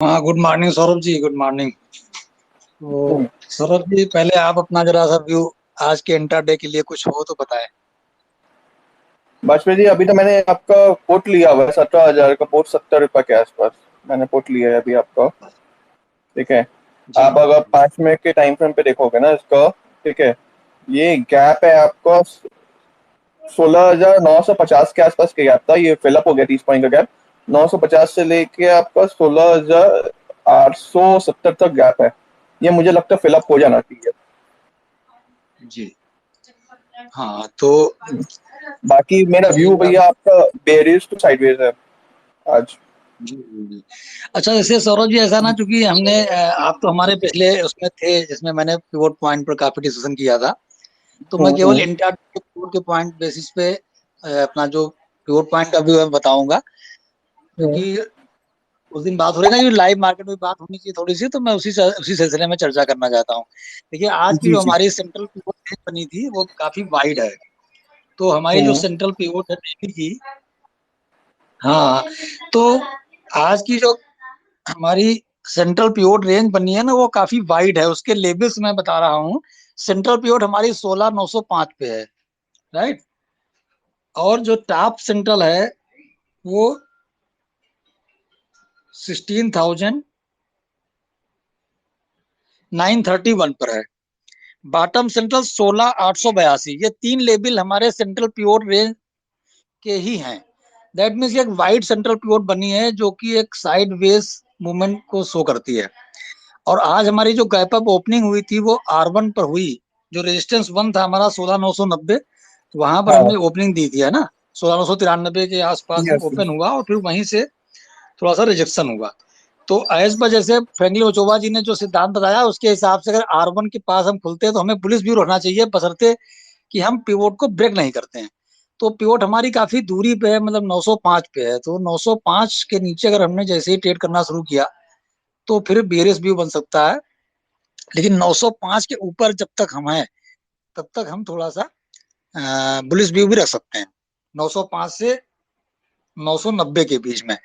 हाँ, good morning Saurabh ji, good morning. तो हम्म, सौरभ जी, पहले आप अपना जरा सा व्यू आज के इंट्राडे के लिए कुछ हो तो बताएं। बाजपेयी जी, अभी तो मैंने आपका कोट लिया हुआ है 17,000 का कोट, 70 रुपए के आसपास मैंने कोट लिया है अभी आपका। ठीक है। जी। आप अगर 5 मिनट के टाइम फ्रेम पे देखोगे ना इसका, ठीक है, ये गैप है आपका 16,950 के आसपास का गैप था, ये फिलअप हो गया 30 पॉइंट का गैप। 950 से लेके आपका 16,870 तक गैप है। ये मुझे लगता है फिलअप हो जाना चाहिए। जी। हाँ तो बाकी मेरा व्यू एक बात। भैया आपका बेरिश टू साइडवेज है आज। जी जी जी। अच्छा, जैसे सौरभ जी, ऐसा ना, चूंकि हमने आप तो हमारे पिछले उसमें थे जिसमें मैंने पिवोट पॉइंट पर काफी डिस्कशन किया था। तो मैं केवल हम्म। इंट्राडे के पॉइंट बेसिस पे अपना जो पिवोट पॉइंट का व्यू है बताऊंगा। हम्म। क्योंकि उस दिन बात हो रही है ना कि लाइव मार्केट में बात होनी चाहिए थोड़ी सी, तो मैं उसी सिलसिले में चर्चा करना चाहता हूँ। देखिए, आज की जी जो जी। हमारी सेंट्रल पिवोट रेंज बनी थी वो काफी वाइड है। तो हमारी जो हम्म। सेंट्रल पिवोट है डेली की। हाँ। तो आज की जो हमारी सेंट्रल पिवोट रेंज बनी है ना, वो काफी वाइड है। उसके लेवल्स मैं बता रहा हूँ। सेंट्रल पिवोट हमारी 16,905 पे है। राइट। और जो टॉप सेंट्रल है वो 16,931 पर है। Bottom central 16,882। ये तीन लेवल हमारे सेंट्रल पिवोट रेंज के ही हैं। दैट मीन्स एक वाइड सेंट्रल पिवोट बनी है जो कि एक साइड वेज मूवमेंट को शो करती है। और आज हमारी जो गैप अप ओपनिंग हुई थी वो R1 पर हुई। जो रेजिस्टेंस वन था हमारा 16,990, वहां पर हाँ। हमने ओपनिंग दी थी, है ना। 16,993 के आसपास यस ओपन यस। हुआ और फिर वहीं से थोड़ा सा रिजेक्शन हुआ। तो एज पर जैसे फ्रैंकलिन ओचोवा जी ने जो सिद्धांत बताया उसके हिसाब से अगर R1 के पास हम खुलते हैं तो हमें बुलिश व्यू रखना चाहिए, बशर्ते कि हम पिवोट को ब्रेक नहीं करते हैं। तो पिवोट हमारी काफी दूरी पे है, मतलब 905 पे है। तो 905 के नीचे अगर हमने जैसे ही ट्रेड करना शुरू किया तो फिर बेरियस व्यू बन सकता है। लेकिन 905 के ऊपर जब तक हम हैं तब तक हम थोड़ा सा बुलिश व्यू भी रख सकते हैं। 905 से 990 के बीच में।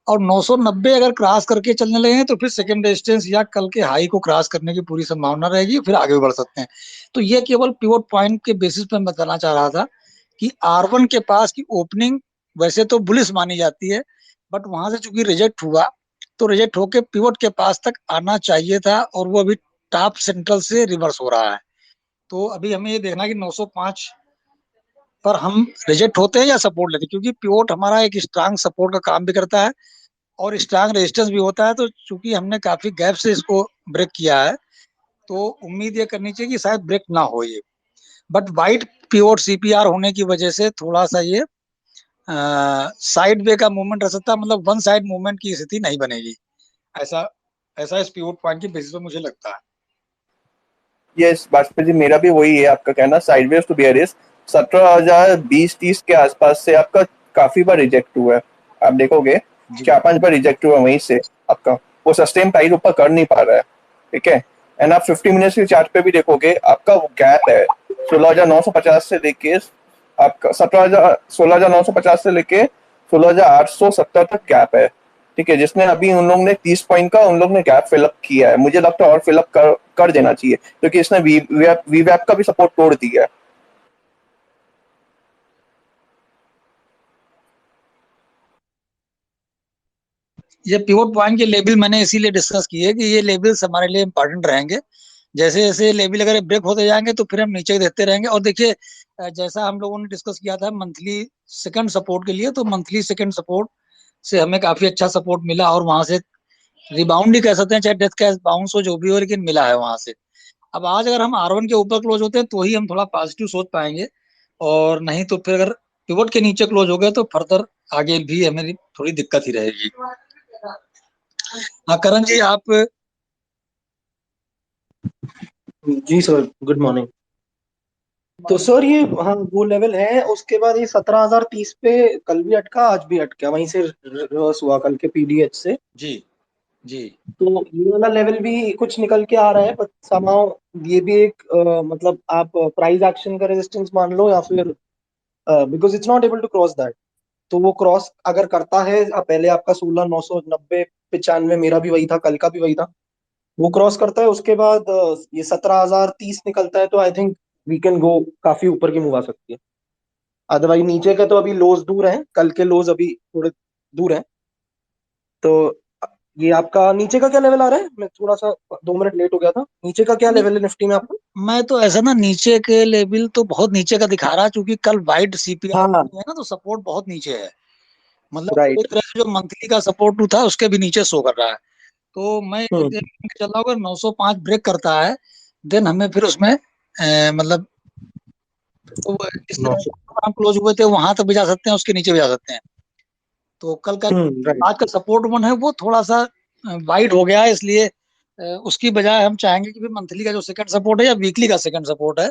और 990 अगर क्रॉस करके चलने लगे तो फिर सेकंड रेजिस्टेंस या कल के हाई को क्रॉस करने की पूरी संभावना रहेगी, फिर आगे भी बढ़ सकते हैं। तो ये केवल पिवोट पॉइंट के बेसिस पे मैं बताना चाह रहा था कि R1 के पास की ओपनिंग वैसे तो बुलिश मानी जाती है, बट वहां से चूंकि रिजेक्ट हुआ तो रिजेक्ट होके पिवोट के पास तक आना चाहिए था, और वो अभी टॉप सेंट्रल से रिवर्स हो रहा है। तो अभी हमें ये देखना है कि 905 पर हम रिजेक्ट होते हैं या सपोर्ट लेते हैं, क्योंकि पिवोट हमारा एक स्ट्रांग सपोर्ट का काम भी करता है और स्ट्रांग रेजिस्टेंस भी होता है। तो चूंकि हमने काफी गैप से इसको ब्रेक किया है तो उम्मीद ये करनी चाहिए कि शायद ब्रेक ना हो ये। बट वाइट पिवोट CPR होने की वजह से थोड़ा सा ये साइड वे का मूवमेंट रह सकता है, मतलब वन साइड मूवमेंट की स्थिति नहीं बनेगी। ऐसा ऐसा इस पिवोट पॉइंट की बेसिस पे मुझे लगता है। यस बाजपेयी जी, मेरा भी वही है आपका कहना, साइडवेज टू बियरिश 17,020-30 के आसपास से आपका काफी बार रिजेक्ट हुआ है। आप देखोगे जी 4-5 बार रिजेक्ट हुआ है वहीं से आपका। वो सस्टेन प्राइस ऊपर कर नहीं पा रहा है। ठीक है। एंड आप 50 मिनट्स के चार्ट पे भी देखोगे, आपका वो गैप है 16,950 से लेके आपका 16,950 से लेके 16,870 तक गैप है। ठीक है, जिसने अभी उन लोग ने 30 पॉइंट का उन लोग ने गैप फिलअप किया है। मुझे लगता है और फिलअप कर देना चाहिए, क्योंकि इसने वी वैप का भी सपोर्ट तोड़ दिया है। ये पिवोट पॉइंट के लेवल मैंने इसीलिए डिस्कस किए कि ये लेवल्स हमारे लिए इंपॉर्टेंट रहेंगे। जैसे जैसे लेवल अगर ब्रेक होते जाएंगे तो फिर हम नीचे देखते रहेंगे। और देखिए, जैसा हम लोगों ने डिस्कस किया था मंथली सेकंड सपोर्ट के लिए, तो मंथली सेकंड सपोर्ट से हमें काफी अच्छा सपोर्ट मिला और वहां से रिबाउंड ही कह सकते हैं, चाहे डेथ कैश बाउंस हो जो भी हो, लेकिन मिला है वहां से। अब आज अगर हम R1 के ऊपर क्लोज होते हैं तो ही हम थोड़ा पॉजिटिव सोच पाएंगे, और नहीं तो फिर अगर पिवोट के नीचे क्लोज हो गए तो फर्दर आगे भी हमें थोड़ी दिक्कत ही रहेगी। हाँ करण जी, आप। जी सर, गुड मॉर्निंग। तो सर ये, हाँ, वो लेवल है। उसके बाद ये 17,030 पे कल भी अटका, आज भी अटका, वहीं से रिवर्स हुआ कल के पीडीएच से। जी जी तो ये वाला लेवल भी कुछ निकल के आ रहा है, बट समाउ ये भी एक मतलब आप प्राइस एक्शन का रेजिस्टेंस मान लो, या फिर because it's not able to cross that. तो वो क्रॉस अगर करता है, पहले आपका 16,990 95 मेरा भी वही था, कल का भी वही था। वो क्रॉस करता है उसके बाद ये 17,030 निकलता है, तो I think we can go, काफी ऊपर की मूव आ सकती है। अदरवाइज नीचे के तो अभी लोज दूर हैं, कल के लोज अभी थोड़े दूर हैं। तो ये आपका नीचे का क्या लेवल आ रहा है? मैं थोड़ा सा 2 मिनट लेट हो गया था। नीचे का क्या नहीं, लेवल है निफ्टी में आपका? मैं तो ऐसा ना, नीचे के लेवल तो बहुत नीचे का दिखा रहा है, क्योंकि कल वाइड सीपीआई हाँ, है ना, तो सपोर्ट बहुत नीचे है। मतलब वो राइट। एक तरह से जो मंथली का सपोर्ट था उसके भी नीचे शो कर रहा है। तो मैं ये हम्म। देख के चल रहा हूँ, अगर 905 ब्रेक करता है, देन हमें फिर उसमें मतलब तो जिस नौ तरह सौ से हम क्लोज हुए थे वहां तक भी जा सकते हैं, उसके नीचे भी जा सकते हैं। तो कल का राइट। आज का सपोर्ट वन है वो थोड़ा सा वाइड हो गया है, इसलिए उसकी बजाय हम चाहेंगे कि मंथली का जो सेकंड सपोर्ट है या वीकली का सेकंड सपोर्ट है,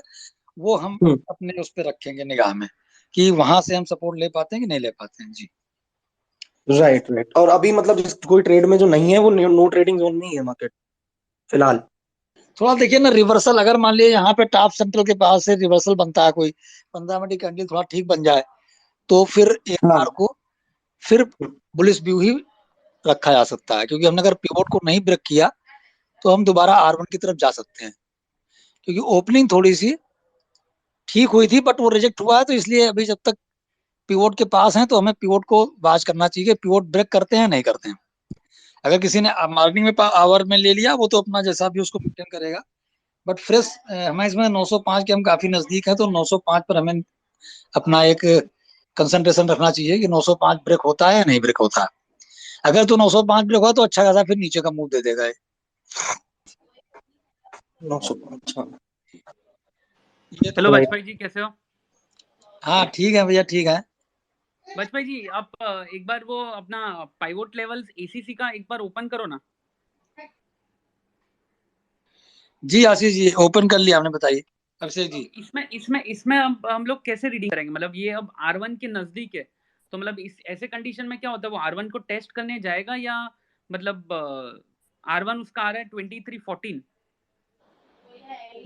वो हम हम्म। अपने उस पर रखेंगे निगाह में, कि वहां से हम सपोर्ट ले पाते हैं कि नहीं ले पाते हैं जी। Right, right. और अभी मतलब जिस कोई ट्रेड में जो नहीं है वो नो ट्रेडिंग जोन में ही है मार्केट फिलहाल। थोड़ा देखिए ना, रिवर्सल अगर मान लीजिए यहाँ पे टॉप सेंटर के पास से रिवर्सल बनता है, कोई 15 मिनट की कैंडल थोड़ा ठीक बन जाए, तो फिर एक बार हाँ। को फिर बुलिश व्यू ही रखा जा सकता है, क्योंकि हमने अगर पिवोट को नहीं ब्रेक किया तो हम दोबारा R1 की तरफ जा सकते हैं, क्योंकि ओपनिंग थोड़ी सी ठीक हुई थी बट वो रिजेक्ट हुआ है, तो इसलिए अभी जब तक पिवोट के पास है तो हमें पिवोट को वॉच करना चाहिए, पिवोट ब्रेक करते हैं नहीं करते हैं। अगर किसी ने मॉर्निंग में आवर में ले लिया, वो तो अपना जैसा भी उसको मेंटेन करेगा, बट फ्रेश हमें इसमें 905 के हम काफी नजदीक है, तो 905 पर हमें अपना एक कंसंट्रेशन रखना चाहिए कि 905 ब्रेक होता है या नहीं ब्रेक होता है। अगर तो 905 ब्रेक हुआ तो अच्छा खासा फिर नीचे का मूव दे देगा ये। 900। अच्छा। ये हेलो तो राइट। वाजपेयी जी, कैसे हो? हाँ ठीक है भैया, ठीक है। वाजपेयी जी, आप एक बार वो अपना पाइवोट लेवल्स एसीसी का एक बार ओपन करो ना। जी आशीष जी, ओपन कर लिया हमने, बताइए अभिषेक जी। इसमें इसमें इसमें हम लोग कैसे रीडिंग करेंगे? मतलब ये अब R1 के नजदीक है, तो मतलब इस ऐसे कंडीशन में क्या होता है, वो R1 को टेस्ट करने जाएगा या मतलब R1 उसका आ रहा है 2314।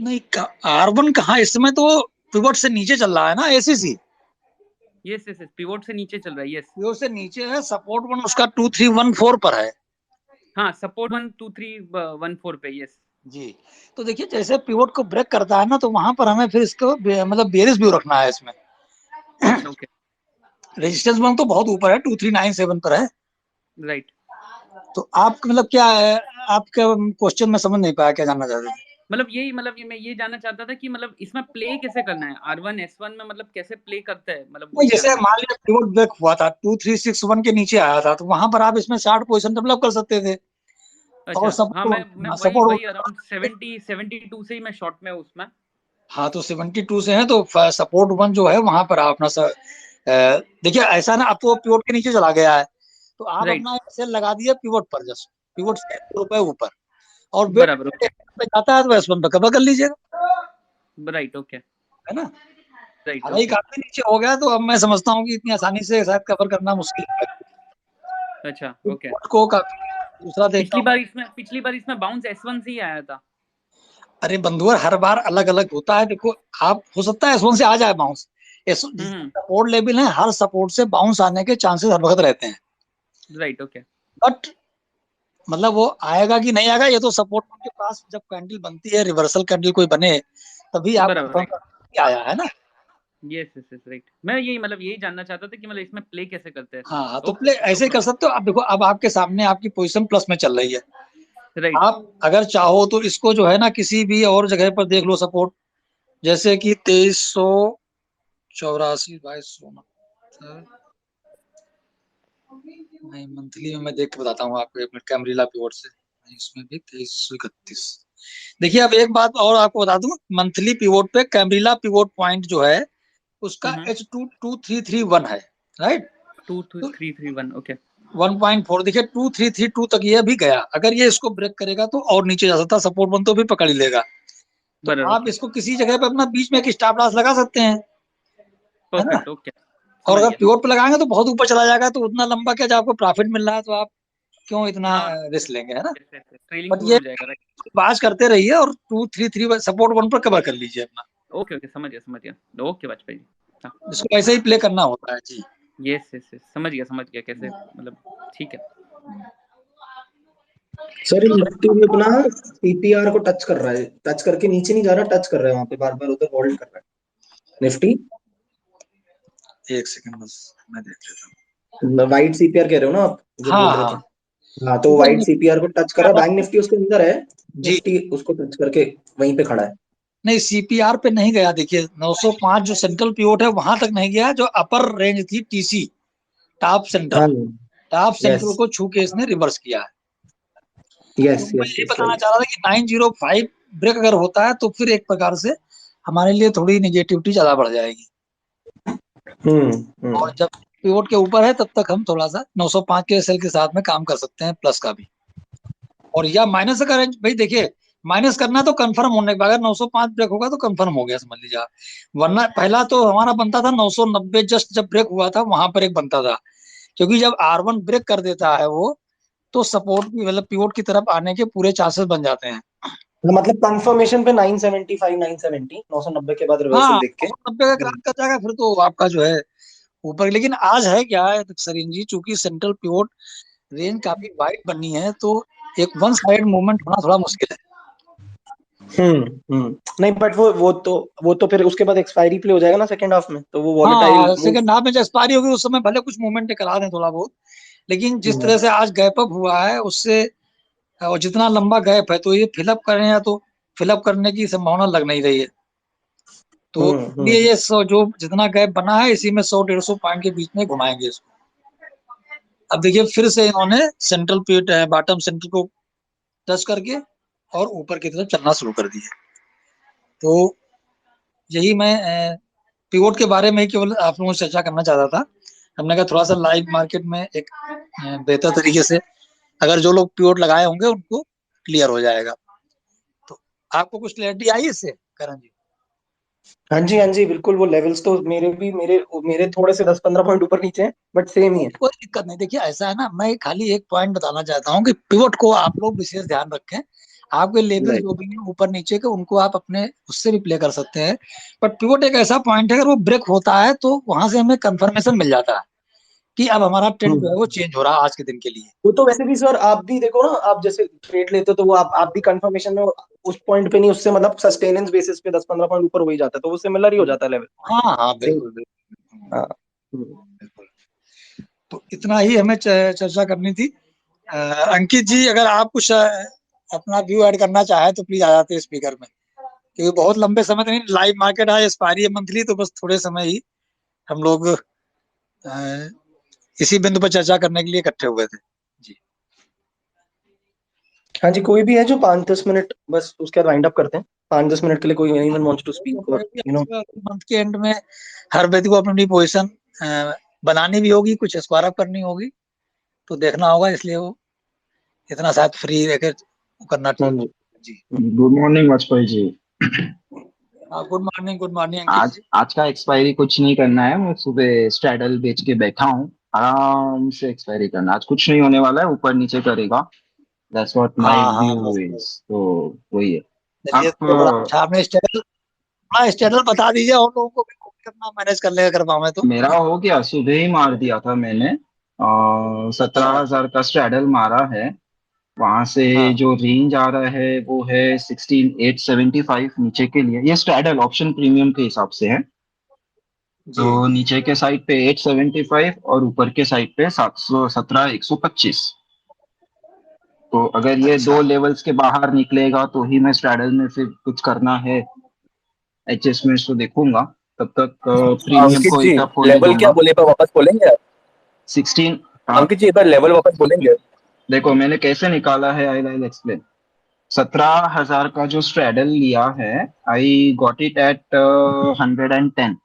नहीं, R1 कहाँ, इस समय तो पिवट से नीचे चल रहा है ना ACC. Yes yes yes, pivot से नीचे चल रहा है। यस। पिवट से नीचे है, सपोर्ट वन उसका 2314 पर है। हाँ, सपोर्ट 12314 पे। यस। जी, तो देखिए जैसे पिवट को ब्रेक करता है ना, तो वहां पर हमें फिर इसको मतलब बेरिश व्यू रखना है इसमें। अच्छा, ओके। रेजिस्टेंस वन तो बहुत ऊपर है, 2397 पर है। राइट। तो आप मतलब क्या है, आपका क्वेश्चन मैं समझ नहीं पाया, क्या जानना चाहते थे? मतलब ये मैं ये जानना चाहता था कि मतलब इसमें प्ले कैसे करना है R1 S1 में, मतलब कैसे प्ले करता है, मतलब नहीं, वही जैसे जानना मान चाहता लिया पिवट ब्रेक हुआ था 2361 के नीचे आया था, तो वहां पर आप इसमें शार्ट पोजीशन डेवलप कर सकते थे। था। और अच्छा, हाँ, मैं सपोर्ट वही सपोर्ट वही अराउंड 72 से ही मैं शॉर्ट में हूँ उसमें। हाँ, तो 72 से है, तो सपोर्ट वन जो है वहां पर आप अपना देखिए ऐसा ना, अब तो पिवट के नीचे चला गया है, तो आप राइट। अपना सेल लगा दिए पिवट पर, जस्ट पिवट से ₹1 ऊपर, और वेट बराबर, ओके। पे जाता है तो S1 पे कवर कर लीजिएगा, राइट, ओके। है ना। राइट, हालांकि ओके। काफी नीचे हो गया, तो अब मैं समझता हूँ कि इतनी आसानी से शायद कवर करना मुश्किल है। अच्छा, ओके। पिवट को काफी दूसरा देखता हूँ। पिछली बार इसमें बाउंस S1 से ही आया था। अरे बंधुआ, हर बार अलग अलग होता है, देखो आप हो सकता है S1 से आ जाए बाउंस, हम्म। सपोर्ट लेवल है, हर सपोर्ट से बाउंस आने के चांसेस हर वक्त रहते हैं, राइट, ओके। बट मतलब वो आएगा कि नहीं आएगा, ये तो सपोर्ट के पास जब कैंडल बनती है, रिवर्सल कैंडल कोई बने, तभी आप बराबर, confirm राइट। कर सकते हैं कि आया है ना। Yes yes yes, right. मैं यही जानना चाहता था कि मतलब इसमें प्ले कैसे करते हैं। हाँ हाँ, तो ओके, प्ले नो ऐसे ही कर प्रॉब्लम। सकते हो। अब देखो, अब आपके सामने आपकी पोजीशन प्लस में चल रही है, राइट। आप अगर चाहो तो इसको जो है ना किसी भी और जगह पर देख लो सपोर्ट, जैसे कि 2384, 2200 नहीं, मंथली में मैं देख के बताता हूँ आपको, एक मिनट, कैमरीला पिवट से इसमें भी 2331। देखिए अब एक बात और आपको बता दूं, मंथली पिवोट पे कैमरीला पिवोट पॉइंट जो है उसका H22331 है, राइट। तो 2331, ओके। 1.4 देखिए, 2332 तक ये भी गया, अगर ये इसको ब्रेक करेगा तो और नीचे जा सकता, सपोर्ट वन तो भी पकड़ ही लेगा। तो बराबर, आप ओके। इसको किसी जगह पे अपना बीच में एक स्टॉप लॉस लगा सकते हैं, है ना। Perfect, okay. और समझ अगर गया। पिवोट पे लगाएंगे तो बहुत ऊपर चला जाएगा, तो उतना लंबा क्या, जब आपको प्रॉफिट मिल रहा है तो आप क्यों इतना हाँ, रिस्क लेंगे, है ना। ट्रेलिंग बट दूर ये हो जाएगा। राइट। बाज करते रहिए, और 233 सपोर्ट वन पर कवर कर लीजिए अपना, ओके, ओके, समझ गया। ओके वाजपेयी जी। हाँ। इसको ऐसे ही प्ले करना होता है जी। यस यस यस, समझ गया कैसे, मतलब ठीक है। सर ये निफ्टी भी अपना सीपीआर को टच कर रहा है, टच करके नीचे नहीं जा रहा, टच कर रहा है वहां पे, बार बार उधर होल्ड कर रहा है निफ्टी। एक सेकंड बस मैं देख लेता हूँ। वाइट सीपीआर कह रहे हो ना आप जो हाँ बोल रहे हाँ। थे? हाँ, तो देखिए वाइट सीपीआर को टच कर रहा है, बैंक निफ्टी उसके अंदर है, जी, निफ्टी उसको टच करके वहीं पे खड़ा है। नहीं सीपीआर पे नहीं गया। देखिए 905 जो सेंट्रल पिवोट है वहां तक नहीं गया, जो अपर रेंज थी टीसी, टॉप सेंट्रल, हाँ। टॉप सेंट्रल यस को छू के इसने रिवर्स किया है। तो यस मैं यस यही यस बताना राइट। चाह रहा था कि 905 ब्रेक अगर होता है तो फिर एक प्रकार से हमारे लिए थोड़ी निगेटिविटी ज्यादा बढ़ जाएगी। हम्म। और जब पिवोट के ऊपर है तब तक हम थोड़ा सा 905 के सेल के साथ में काम कर सकते हैं, प्लस का भी। और या माइनस का रेंज भाई देखिए, माइनस करना तो कंफर्म होने के बाद अगर 905 ब्रेक होगा तो कंफर्म हो गया समझ लीजिए आप। वरना पहला तो हमारा बनता था 990, जस्ट जब ब्रेक हुआ था वहां पर एक बनता था, क्योंकि जब R1 ब्रेक कर देता है वो, तो सपोर्ट की मतलब पिवोट की तरफ आने के पूरे चांसेस बन जाते हैं। मतलब कंफर्मेशन पे 975 970 990 के बाद हाँ, रिवर्सल देख के। 990 का क्रैक कर जाएगा फिर तो आपका जो है ऊपर। लेकिन आज है क्या है सरीन जी, चूंकि सेंट्रल पिवोट रेंज काफी वाइड बनी है, तो एक वन साइड मूवमेंट होना थोड़ा मुश्किल है। नहीं बट वो तो फिर उसके बाद एक्सपायरी प्ले हो जाएगा ना सेकंड हाफ में, तो वो वॉलेटाइल हाँ, मूव। सेकंड हाफ में जब एक्सपायरी होगी उस समय भले कुछ मूवमेंट करा दें थोड़ा बहुत, लेकिन जिस तरह हम्म से आज गैप अप हुआ है उससे, और जितना लंबा गैप है तो ये फिलअप करें या तो फिलअप करने की संभावना लग नहीं रही है। तो इसलिए हम्म। ये जो जितना गैप बना है इसी में 100-150 पॉइंट के बीच में घुमाएंगे इसको। अब देखिए फिर से इन्होंने सेंट्रल पीट बॉटम सेंटर को टच करके और ऊपर की तरफ चलना शुरू कर दिया। तो यही मैं पिवोट के बारे में ही केवल आप लोगों से चर्चा करना चाहता था। हमने कहा थोड़ा सा लाइव मार्केट में एक बेहतर तरीके से अगर जो लोग पिवोट लगाए होंगे उनको क्लियर हो जाएगा। तो आपको कुछ क्लैरिटी आई इससे करण जी? हाँ जी बिल्कुल, वो लेवल्स तो मेरे भी, मेरे थोड़े से 10-15 पॉइंट ऊपर नीचे हैं, बट सेम ही है। कोई दिक्कत नहीं। देखिए ऐसा है ना, मैं खाली एक पॉइंट बताना चाहता हूँ कि पिवोट को आप लोग विशेष ध्यान रखें। आपके लेवल राइट। जो भी हैं ऊपर नीचे के उनको आप अपने उससे भी प्ले कर सकते हैं। बट पिवोट एक ऐसा पॉइंट है, अगर वो ब्रेक होता है तो वहां से हमें कंफर्मेशन मिल जाता है कि अब हमारा ट्रेंड जो है वो हम्म। चेंज हो रहा है आज के दिन के लिए। वो तो वैसे भी सर, आप भी देखो ना, आप जैसे ट्रेड लेते हो तो वो आप भी कंफर्मेशन में उस पॉइंट पे नहीं, उससे मतलब सस्टेनेंस बेसिस पे 10-15 पॉइंट ऊपर हो ही जाता है, तो वो सिमिलर ही हो जाता है लेवल। हाँ हाँ, सेम। बिल्कुल बिल्कुल हाँ। बिल्कुल। तो इतना ही हमें चर्चा करनी थी। अंकित जी अगर आप कुछ अपना व्यू ऐड करना चाहे तो प्लीज आ जाते हैं स्पीकर में, क्योंकि बहुत लंबे समय तक नहीं, लाइव मार्केट है, एक्सपायरी है मंथली, तो बस थोड़े समय ही हम लोग इसी बिंदु पर चर्चा करने के लिए इकट्ठे हुए थे जी। हाँ जी, कोई भी है जो 5-10 मिनट बस उसके बाद वाइंड अप करते हैं, 5-10 मिनट के लिए, कोई एनीवन वांट्स टू स्पीक और मंथ के एंड में हर व्यक्ति को अपनी अपनी पोजीशन बनानी भी होगी, कुछ स्क्वायर अप करनी होगी, तो देखना होगा, इसलिए वो इतना शायद फ्री रहकर करना हाँ ठीक जी। जी। Good morning Vajpayee ji. Good morning अंकित आज जी। आज का एक्सपायरी कुछ नहीं करना है। मैं सुबह स्ट्रैडल बेच के बैठा हूँ, आराम से एक्सपायरी करना। आज कुछ नहीं होने वाला है, ऊपर नीचे करेगा। दैट्स व्हाट माय हाँ हाँ व्यू बस इज। तो वही है। चलिए, आप तो बड़ा अच्छा आपने स्टेटस, बड़ा स्टेटस बता दीजिए और लोगों को भी, कितना मैनेज कर लेगा कर पाऊँ तो। मेरा हो गया, सुबह ही मार दिया था मैंने। सत्रह अच्छा। हजार का स्ट्रैडल मारा है। वहां से हाँ जो रेंज आ रहा है वो है 16,875 नीचे के लिए। ये स्ट्रैडल ऑप्शन प्रीमियम के हिसाब से है। जी। तो नीचे के साइड पे 875 और ऊपर के साइड पे 717 125। तो अगर ये अच्छा दो लेवल्स के बाहर निकलेगा तो ही मैं स्ट्रैडल में फिर कुछ करना है, एडजस्टमेंट्स तो देखूंगा। तब तक प्रीमियम अंकित को जी, एक आप होल्ड लेवल क्या दूंगा। बोले, पर वापस बोलेंगे आप? 16। हाँ, अंकित जी एक बार लेवल वापस बोलेंगे? देखो मैंने कैसे निकाला है, आई विल एक्सप्लेन। 17,000 का जो स्ट्रैडल लिया है, I got it at 110।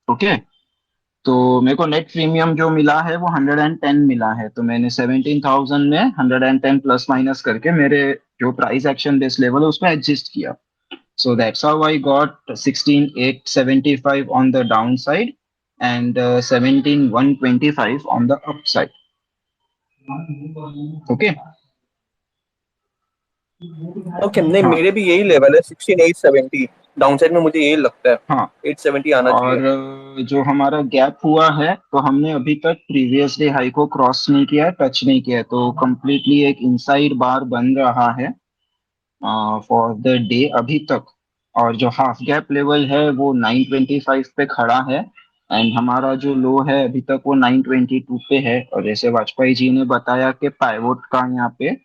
Okay. तो मेरे को नेट प्रीमियम जो मिला है वो 110 मिला है। तो मैंने 17,000 में 110 प्लस माइनस करके मेरे जो प्राइस एक्शन बेस लेवल है उसमें एडजस्ट किया। So that's how I got 16,875 on the down side and 17,125 on the up side. Okay. Okay, नहीं हाँ, मेरे भी यही लेवल है 16,870। डाउनसाइड में मुझे ये लगता है हाँ 870 आना और चाहिए। जो हमारा गैप हुआ है तो हमने अभी तक प्रीवियस डे हाई को क्रॉस नहीं किया है, टच नहीं किया है, तो कम्प्लीटली एक इनसाइड बार बन रहा है फॉर द डे अभी तक। और जो हाफ गैप लेवल है वो 925 पे खड़ा है एंड हमारा जो लो है अभी तक वो 922 पे है। और जैसे वाजपेयी जी ने बताया कि पाइवोट का यहाँ पे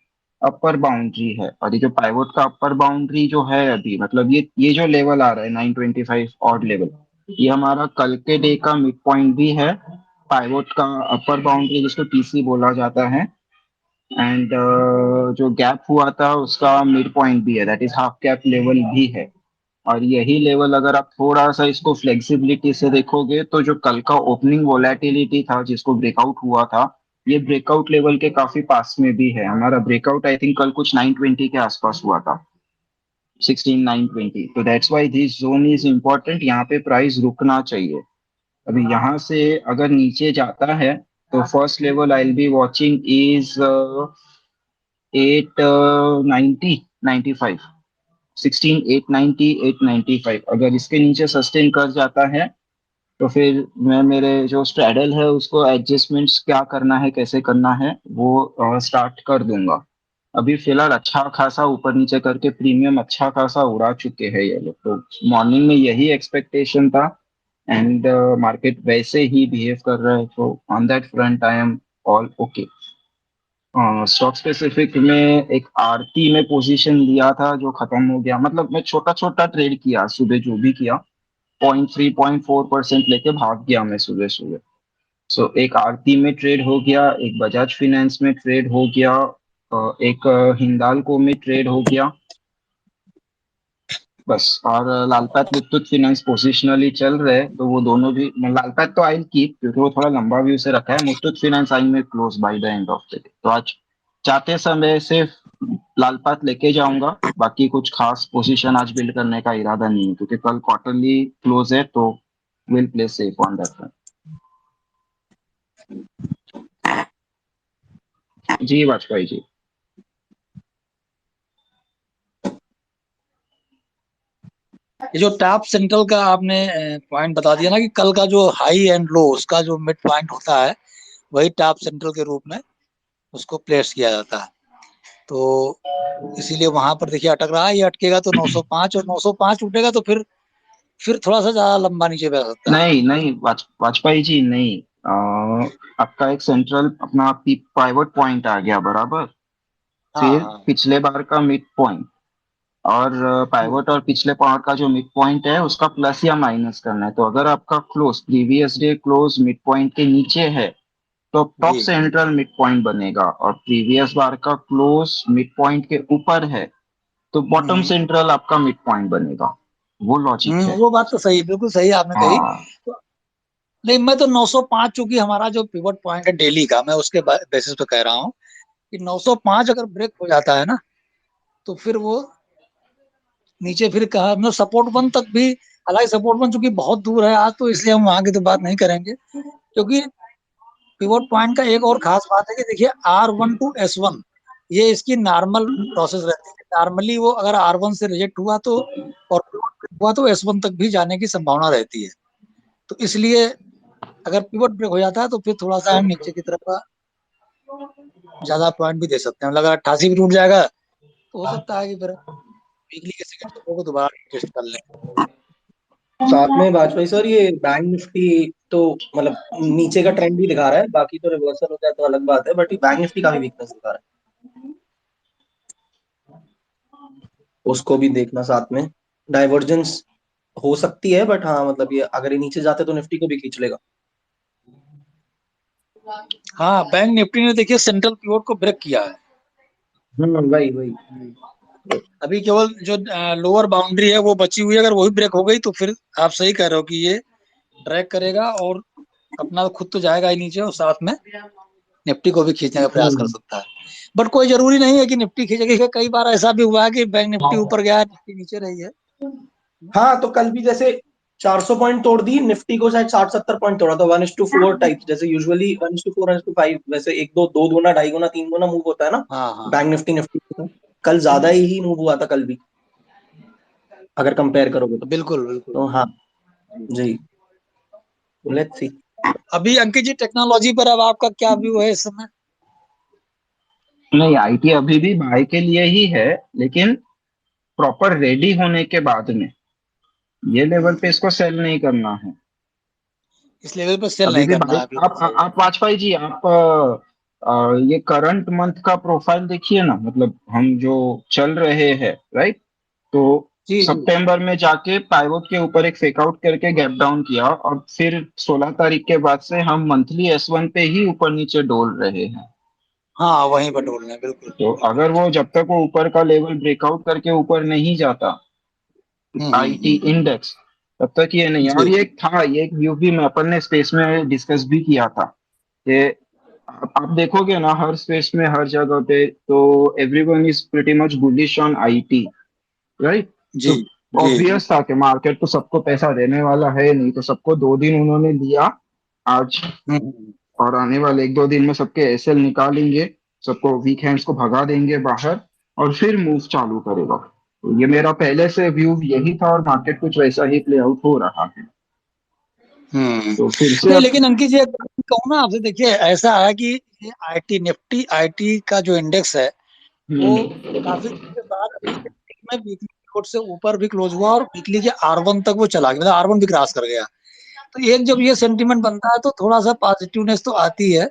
अपर बाउंड्री है, और ये जो पाइवोट का अपर बाउंड्री जो है अभी मतलब ये जो लेवल आ रहा है 925 ऑड लेवल, ये हमारा कल के डे का मिड पॉइंट भी है, पाइवोट का अपर बाउंड्री जिसको टीसी बोला जाता है, एंड जो गैप हुआ था उसका मिड पॉइंट भी है, that is half gap level भी है। और यही लेवल अगर आप थोड़ा सा इसको फ्लेक्सिबिलिटी से देखोगे तो जो कल का ओपनिंग वोलेटिलिटी था जिसको ब्रेकआउट हुआ था, ये ब्रेकआउट लेवल के काफी पास में भी है। हमारा ब्रेकआउट आई थिंक कल कुछ 920 के आसपास हुआ था, 16920। तो that's why this zone is important, यहाँ पे प्राइस रुकना चाहिए। अभी यहाँ से अगर नीचे जाता है तो first level I will be watching is 890 95, 16 890 895। अगर इसके नीचे सस्टेन कर जाता है तो फिर मैं मेरे जो स्ट्रैडल है उसको एडजस्टमेंट्स क्या करना है कैसे करना है वो स्टार्ट कर दूंगा। अभी फिलहाल अच्छा खासा ऊपर नीचे करके प्रीमियम अच्छा खासा उड़ा चुके हैं ये लोग, तो मॉर्निंग में यही एक्सपेक्टेशन था एंड मार्केट वैसे ही बिहेव कर रहा है, तो on that front I am all okay. Stock specific में एक आरती में पोजीशन लिया था जो खत्म हो गया, मतलब मैं छोटा छोटा ट्रेड किया सुबह, जो भी किया 0.3 0.4% लेके भाग गया मैं सुबह सुबह। सो एक आरती में ट्रेड हो गया, एक बजाज फिनेंस में ट्रेड हो गया, एक हिंदाल्को में ट्रेड हो गया बस। और लालपात मुथूट फिनेंस पोजिशनली चल रहे हैं तो वो दोनों भी, मैं लालपात तो आई कीप क्योंकि वो थोड़ा लंबा व्यू से रखा है, मुथूट फिनेंस आई में close by the end of the day. तो आज जाते समय सिर्फ लालपात लेके जाऊंगा, बाकी कुछ खास पोजीशन आज बिल्ड करने का इरादा नहीं है क्योंकि कल क्वार्टरली क्लोज है, तो will play safe on that front. जी वाजपेयी जी। ये जो टॉप सेंट्रल का आपने पॉइंट बता दिया ना कि कल का जो हाई एंड लो उसका जो मिड पॉइंट होता है वही टॉप सेंट्रल के रूप में उसको प्लेस किया जाता है। तो इसीलिए वहां पर देखिए अटक रहा है, ये अटकेगा तो 905 और 905 उठेगा तो फिर थोड़ा सा ज्यादा लंबा नीचे बैठ सकता है। नहीं नहीं वाजपेयी जी नहीं, आपका एक सेंट्रल अपना पाइवट पॉइंट आ गया बराबर, हाँ फिर हाँ पिछले बार का मिड पॉइंट और पाइवट और पिछले पावर का जो मिड पॉइंट है उसका प्लस या माइनस करना है। तो अगर आपका close previous day close mid point के नीचे है तो टॉप जी। सेंट्रल मिड पॉइंट बनेगा, और प्रीवियस बार का क्लोज मिड पॉइंट के ऊपर है तो बॉटम हम्म सेंट्रल आपका मिड पॉइंट बनेगा। वो लॉजिक है। वो बात तो सही, बिल्कुल सही आपने कही। हाँ तो नहीं, मैं तो 905 चूंकि हमारा जो पिवट पॉइंट है डेली का, मैं उसके बेसिस पे कह रहा हूँ कि 905 अगर ब्रेक हो जाता है ना तो फिर वो नीचे फिर कहा मतलब सपोर्ट वन तक भी, हालांकि सपोर्ट वन चूंकि बहुत दूर है आज तो इसलिए हम वहां की तो बात नहीं करेंगे, क्योंकि पिवोट पॉइंट का एक और खास बात है कि देखिए R1 टू S1 ये इसकी नॉर्मल प्रोसेस रहती है। नॉर्मली वो अगर R1 से रिजेक्ट हुआ तो और पिवोट ब्रेक हुआ तो S1 तक भी जाने की संभावना रहती है। तो इसलिए अगर पिवोट ब्रेक हो जाता है तो फिर थोड़ा सा हम नीचे की तरफ का ज्यादा पॉइंट भी दे सकते हैं। मतलब अगर 88 भी टूट जाएगा तो हो सकता है कि फिर वीकली के सेकंड सपोर्ट को दोबारा टेस्ट कर लें। साथ में वाजपेयी सर ये बैंक निफ्टी तो मतलब नीचे का ट्रेंड भी दिखा रहा है, बाकी तो रिवर्सल हो जाए तो अलग बात है, बट ये बैंक निफ्टी काफी वीकनेस दिखा रहा है, उसको भी देखना साथ में। डाइवर्जेंस हो सकती है बट हाँ मतलब ये अगर ये नीचे जाते तो निफ्टी को भी खींच लेगा। हाँ, बैंक निफ्टी ने देखिए सेंट्रल पिवोट को ब्रेक किया है। वही वही। अभी केवल जो लोअर बाउंड्री है वो बची हुई है, अगर वही ब्रेक हो गई तो फिर आप सही कह रहे हो कि ये ट्रैक करेगा और अपना खुद तो जाएगा ही नीचे और साथ में निफ्टी को भी खींचने का प्रयास कर सकता है। बट कोई जरूरी नहीं है कि निफ्टी खींचेगी, कई बार ऐसा भी हुआ है कि बैंक निफ्टी ऊपर गया निफ्टी नीचे रही है। हाँ तो कल भी जैसे 400 पॉइंट तोड़ दी निफ्टी को, शायद 60-70 पॉइंट तोड़ा था, 1:4 टाइप, जैसे यूजुअली 1:4 1:5 वैसे एक दो दो गुना ढाई गुना तीन गुना मूव होता है ना हाँ हाँ बैंक निफ्टी निफ्टी का। कल ज्यादा ही मूव हुआ था कल भी। अगर कंपेयर करोगे बिल्कुल बिल्कुल। तो हाँ जी, लेट्स सी। अभी अंकित जी टेक्नोलॉजी पर अब आपका क्या व्यू है इस समय? नहीं, आईटी अभी भी बाय के लिए ही है, लेकिन प्रॉपर रेडी होने के बाद में, ये लेवल पे इसको सेल नहीं करना है। इस लेवल पर सेल अभी नहीं भी करना बाय। है, बिल्कुल सही। आप वाजपेयी जी, आप ये करंट मंथ का प्रोफाइल देखिए ना, मतलब हम जो चल रहे हैं, राइट? तो जी जी। सितंबर में जाके पाइवोट के ऊपर एक फेक आउट करके गैप डाउन किया, और फिर 16 तारीख के बाद से हम मंथली S1 पे ही ऊपर नीचे डोल रहे हैं। हाँ वहीं पर ढूंढना है, बिल्कुल तो बिल्कुल। अगर वो, जब तक वो ऊपर का लेवल ब्रेकआउट करके ऊपर नहीं जाता आईटी हम्म। इंडेक्स, तब तक ये नहीं है। और जी। ये एक व्यू भी मैं अपन ने स्पेस में डिस्कस भी किया था कि आप देखोगे ना, हर स्पेस में हर जगह पे तो everyone is pretty much bullish on IT, right? जी तो जी जी। ऑब्वियस था कि मार्केट तो सबको पैसा देने वाला है नहीं, तो सबको 2 दिन उन्होंने दिया आज, हम्म। और आने वाले 1-2 दिन में सबके एसएल निकालेंगे, सबको वीक हैंड्स को भगा देंगे बाहर, और फिर मूव चालू करेगा। तो ये मेरा पहले से व्यू यही था, और मार्केट कुछ वैसा ही प्ले आउट हो रहा है। तो फिर से नहीं अब लेकिन अंकित जी एक बात कहूँ ना आपसे, देखिए ऐसा है कि ये आईटी निफ्टी आईटी का जो इंडेक्स है वो काफी दिन के बाद अभी में वीकली क्लोज से ऊपर भी क्लोज हुआ और वीकली के R1 तक वो चला गया, मतलब R1 भी क्रॉस कर गया। तो एक जब ये सेंटीमेंट बनता है तो थोड़ा सा पॉजिटिवनेस तो आती है।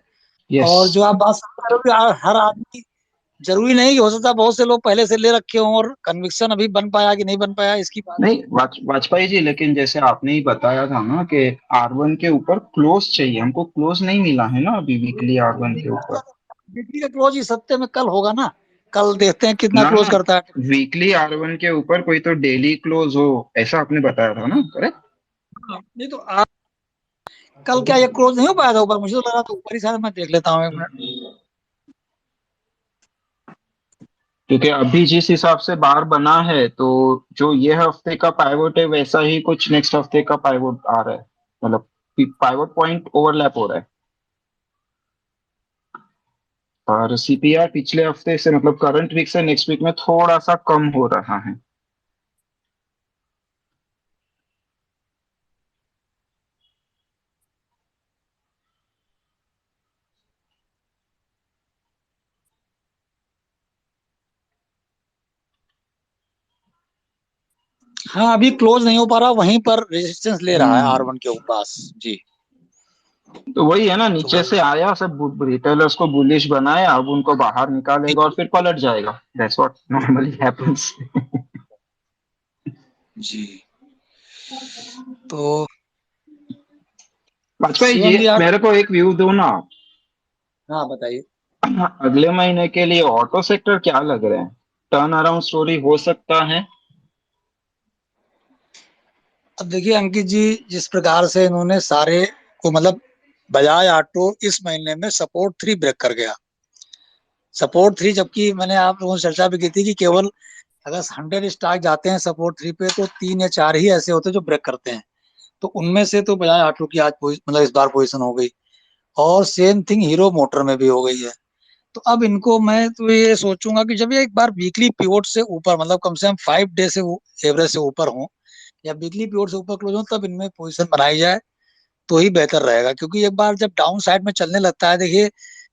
यस। और जो आप बात समझ रहे हो कि हर आदमी, जरूरी नहीं कि हो सकता है बहुत से लोग पहले से ले रखे हों और कन्विक्शन अभी बन पाया कि नहीं बन पाया इसकी बात नहीं, नहीं। वाजपेयी जी, लेकिन जैसे आपने ही बताया था ना कि R1 के ऊपर क्लोज चाहिए, हमको क्लोज नहीं मिला है ना अभी वीकली R1 के ऊपर। वीकली का क्लोज इस हफ्ते में कल होगा ना, कल देखते हैं कितना ना क्लोज ना, करता है। वीकली R1 के ऊपर कोई तो डेली क्लोज हो, ऐसा आपने बताया था ना, करेक्ट? नहीं तो आज कल क्या ये क्लोज नहीं हो पाया था ऊपर? मुझे तो लगा था ऊपर ही, शायद मैं देख लेता हूँ एक मिनट। क्योंकि अभी जिस हिसाब से बार बना है, तो जो ये हफ्ते का पाइवोट है वैसा ही कुछ नेक्स्ट हफ्ते का पाइवोट आ रहा है, मतलब पाइवोट पॉइंट ओवरलैप हो रहा है। और सीपीआर पिछले हफ्ते से, मतलब करंट वीक से नेक्स्ट वीक में थोड़ा सा कम हो रहा है। हाँ अभी क्लोज नहीं हो पा रहा, वहीं पर रेजिस्टेंस ले रहा है हम्म। R1 के पास जी। तो वही है ना, तो नीचे से आया, सब रिटेलर्स को बुलिश बनाया, अब उनको बाहर निकालेगा और फिर पलट जाएगा। That's what normally happens. जी। तो वाजपेयी जी, शिवम जी आप, मेरे को एक व्यू दो ना। हाँ बताइए। अगले महीने के लिए ऑटो सेक्टर क्या लग रहे हैं? टर्न अराउंड स्टोरी हो सकता है? अब देखिए अंकित जी, जिस प्रकार से इन्होंने सारे को, मतलब बजाज ऑटो इस महीने में सपोर्ट 3 ब्रेक कर गया, सपोर्ट 3, जबकि मैंने आप लोगों से चर्चा भी की थी कि केवल अगर 100 स्टॉक जाते हैं सपोर्ट 3 पे तो 3 या 4 ही ऐसे होते हैं जो ब्रेक करते हैं। तो उनमें से तो बजाज ऑटो की आज मतलब इस बार पोजीशन हो गई, और सेम थिंग हीरो मोटर में भी हो गई है। तो अब इनको मैं तो ये सोचूंगा कि जब ये एक बार वीकली पिवोट से ऊपर, मतलब कम से कम 5 डे से एवरेज से ऊपर हो या वीकली पिवोट से ऊपर क्लोज हो, तब इनमें पोजीशन बनाई जाए तो ही बेहतर रहेगा। क्योंकि एक बार जब डाउन साइड में चलने लगता है, देखिए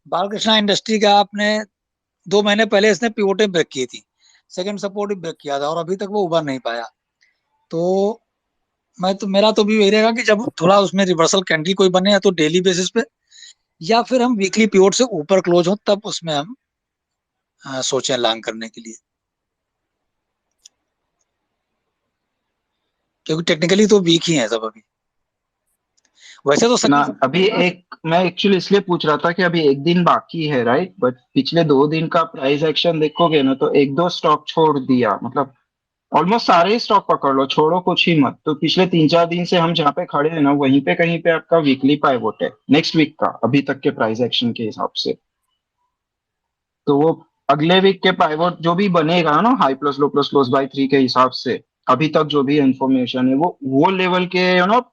बालकृष्णा इंडस्ट्री का आपने 2 महीने पहले इसने पिवोटें ब्रेक की थी, सेकंड सपोर्ट भी ब्रेक किया था और अभी तक वो उभर नहीं पाया। तो मैं तो, मेरा तो भी यही रहेगा कि जब थोड़ा उसमें रिवर्सल कैंडल कोई बने, या तो डेली बेसिस पे या फिर हम वीकली पिवोट से ऊपर क्लोज हो, तब उसमें हम सोचें लॉन्ग करने के लिए। क्योंकि टेक्निकली तो वीक ही है सब अभी, वैसे तो ना, सेकंड सपोर्ट अभी होगा। एक, मैं एक्चुअली इसलिए पूछ रहा था कि अभी एक दिन बाकी है, राइट? बट पिछले 2 दिन का प्राइस एक्शन देखोगे ना, तो 1-2 स्टॉक छोड़ दिया, मतलब ऑलमोस्ट सारे ही स्टॉक पकड़ लो, छोड़ो कुछ ही मत। तो पिछले 3-4 दिन से हम जहाँ पे खड़े हैं ना, वहीं पे कहीं पे आपका वीकली पाइवोट है नेक्स्ट वीक का, अभी तक के प्राइस एक्शन के हिसाब से। तो वो अगले वीक के पाइवोट जो भी बनेगा ना, high plus low plus close by 3 के हिसाब से, अभी तक जो भी इंफॉर्मेशन है वो लेवल के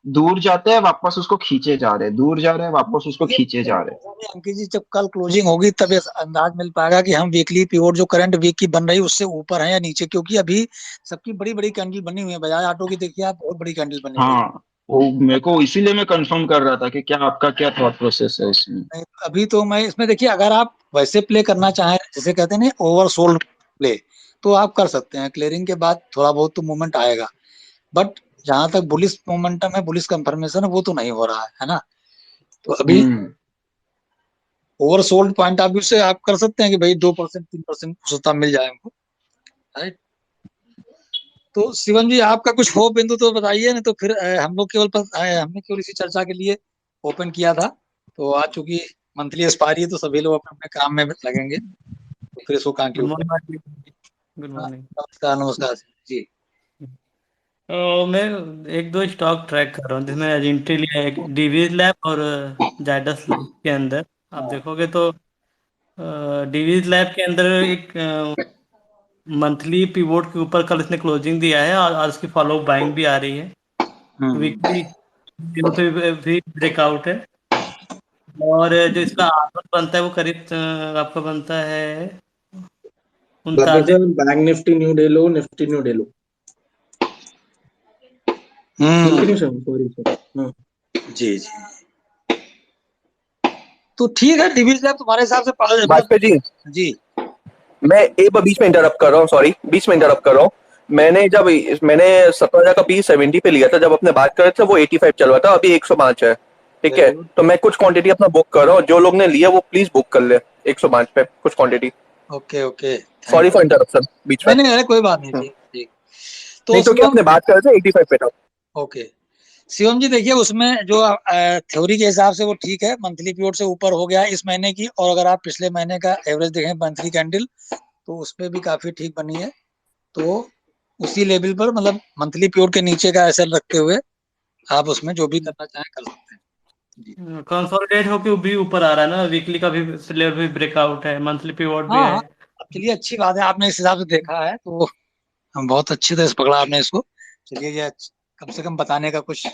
दूर जाते हैं, वापस उसको खींचे जा रहे हैं, दूर जा रहे हैं, वापस उसको खींचे जा रहे हैं। अंकित जी, जब कल क्लोजिंग होगी तब ये अंदाज मिल पाएगा कि हम वीकली पिवोट जो करंट वीक की बन रही है उससे ऊपर है या नीचे, क्योंकि अभी सबकी बड़ी बड़ी कैंडल बनी हुई है। बजाज ऑटो की देखिए आप, बहुत बड़ी कैंडल बनी हुई है। हाँ, वो मेरे को इसीलिए मैं कंफर्म कर रहा था कि क्या आपका क्या थॉट प्रोसेस है इसमें। नहीं, अभी तो मैं इसमें देखिए, अगर आप वैसे प्ले करना चाहें, जैसे कहते हैं ना ओवर सोल्ड प्ले, तो आप कर सकते हैं। क्लियरिंग के बाद थोड़ा बहुत तो मूवमेंट आएगा, बट जहां तक बुलिश मोमेंटम है, बुलिश कंफर्मेशन है, वो तो नहीं हो रहा है ना। तो अभी हम्म। Oversold point of view से आप कर सकते हैं कि भाई 2% 3% सुस्ता मिल जाए हमको, राइट। तो शिवम जी, आपका कुछ हो बिंदु तो बताइए, नहीं तो फिर हम लोग हमने केवल इसी चर्चा के लिए ओपन किया था। तो आज चूंकि मंथली एक्सपायरी है तो सभी लोग अपने अपने काम में लगेंगे, तो फिर इसको गुड कंक्लूड करें। मॉर्निंग। गुड हाँ, मॉर्निंग। नमस्कार नमस्कार जी। तो मैं एक दो स्टॉक ट्रैक कर रहा हूँ जिसमें एजेंट्री लिया है, डीवीज लैब और जायडस लैब के अंदर। आप हाँ, देखोगे तो डीवीज लैब के अंदर एक मंथली पिवोट के ऊपर कल इसने क्लोजिंग दिया है और आज उसकी फॉलो बाइंग भी आ रही है। वीकली दिनों पे भी ब्रेकआउट है। और जो इसका आर्मर बनता है वो करीब आपका बनता है बाकी 39। Sir bank Nifty new day low, Nifty new day low. हम्म, निफ्टी न्यू सॉरी सर। जी जी। तो ठीक है, डिवीज लैब तुम्हारे हिसाब से मतलब वाजपेयी जी, जी। मैं एक बार बीच में इंटरप्ट कर रहा हूँ, सॉरी, बीच में इंटरप्ट कर रहा हूँ। मैंने 17,000 का पी 70 पे लिया था, जब अपने बात कर रहे थे वो 85 चल रहा था, अभी 105 है। ठीक है, वेरी गुड। तो मैं कुछ क्वांटिटी अपना बुक कर रहा हूँ, जो लोग ने लिया वो प्लीज बुक कर ले 105 पे कुछ quantity. Okay okay, sorry thank for interruption बीच में। नहीं नहीं, अरे कोई बात नहीं, ठीक ठीक। तो नहीं तो क्या, शिवम, अपने बात कर रहे थे 85 पे था। ओके शिवम जी, देखिए उसमें जो थ्योरी के हिसाब से वो ठीक है, मंथली पीरियड से ऊपर हो गया इस महीने की, और अगर आप पिछले महीने का एवरेज देखें मंथली कैंडल, तो उसमें भी काफी ठीक बनी है। तो उसी लेवल पर, मतलब मंथली पीरियड के नीचे का असर रखते हुए आप उसमें जो भी करना चाहें कर सकते हैं जी। कंसोलिडेट होके भी ऊपर आ रहा है ना, वीकली का भी लेवल भी ब्रेकआउट है, मंथली पिवोट भी हाँ है। हाँ, चलिए अच्छी बात है, आपने इस हिसाब से देखा है तो हम बहुत अच्छी तरह से पकड़ा आपने इसको। चलिए, ये कम से कम बताने का कुछ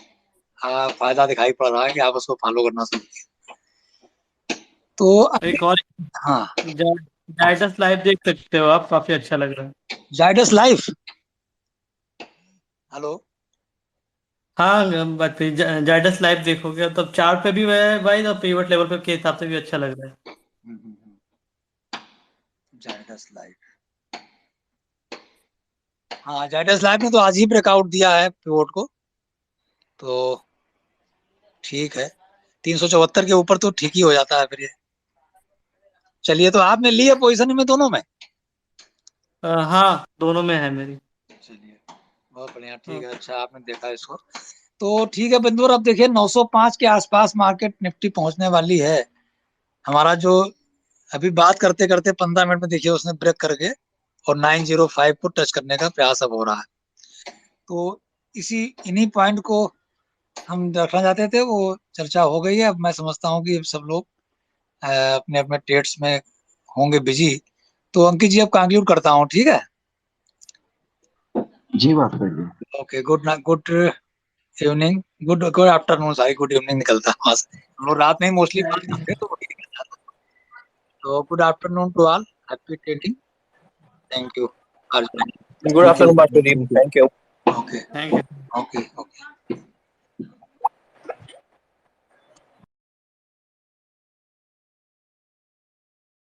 फायदा दिखाई पड़ रहा है कि आप उसको फॉलो करना सीखिए। तो एक और हाँ, जायडस लाइव देख सकते हो आप, काफी अच्छा लग रहा है। Zydus life, hello. हाँ बाकी जायडस लाइव देखोगे तब चार्ट पे भी है भाई, तो पिवट लेवल पे के हिसाब से भी अच्छा लग रहा है। जाइडस लाइफ, हाँ जाइडस लाइफ ने तो आज ही ब्रेकआउट दिया है पिवोट को, तो ठीक है। 374 के ऊपर तो ठीक ही हो जाता है फिर ये। चलिए, तो आपने लिए पोजीशन में दोनों में? हाँ दोनों में है मेरी। चलिए, बहुत बढ़िया, ठीक है, अच्छा आपने देखा इसको। तो ठीक है बिंदुर, अब देखिए 905 के आसपास मार्केट निफ्टी पहुंचने वाली है। हमारा जो अभी बात करते करते 15 मिनट में देखिए उसने ब्रेक करके और 905 को टच करने का प्रयास अब हो रहा है। तो इसी इन्हीं पॉइंट को हम रखना चाहते थे, वो चर्चा हो गई है। अब मैं समझता हूँ कि सब लोग अपने अपने ट्रेड्स में होंगे बिजी। तो अंकित जी, अब कंक्लूड करता हूँ, ठीक है। जी, बात करिए। Okay, good evening, good good afternoon, sorry, good evening निकलता है वहां से। हम लोग रात में ही मोस्टली बात करते हैं, तो वही निकल जाता है। तो good afternoon to all, happy trading, thank you for joining. Good thank you afternoon बात, thank you. Thank you. Okay thank you. Okay okay.